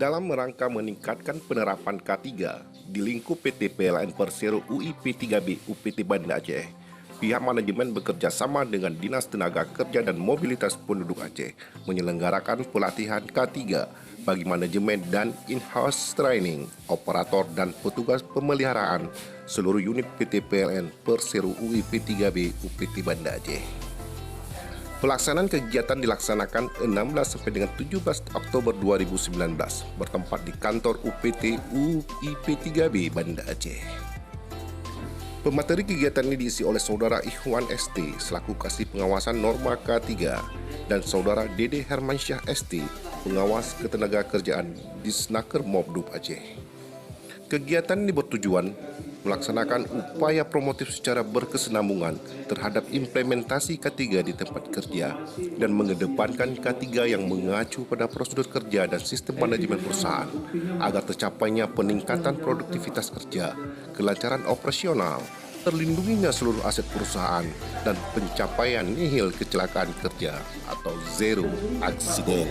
Dalam rangka meningkatkan penerapan K3 di lingkup PT PLN Persero UI P3B UPT Banda Aceh, pihak manajemen bekerja sama dengan Dinas Tenaga Kerja dan Mobilitas Penduduk Aceh menyelenggarakan pelatihan K3 bagi manajemen dan in-house training, operator dan petugas pemeliharaan seluruh unit PT PLN Persero UI P3B UPT Banda Aceh. Pelaksanaan kegiatan dilaksanakan 16 sampai dengan 17 Oktober 2019 bertempat di kantor UPT UIP3B Banda Aceh. Pemateri kegiatan ini diisi oleh Saudara Ikhwan ST selaku Kasih Pengawasan Norma K3 dan Saudara Dede Hermansyah ST, Pengawas Ketenagakerjaan Disnaker Mobdub Aceh. Kegiatan ini bertujuan melaksanakan upaya promotif secara berkesinambungan terhadap implementasi K3 di tempat kerja dan mengedepankan K3 yang mengacu pada prosedur kerja dan sistem manajemen perusahaan agar tercapainya peningkatan produktivitas kerja, kelancaran operasional, terlindunginya seluruh aset perusahaan, dan pencapaian nihil kecelakaan kerja atau zero accident.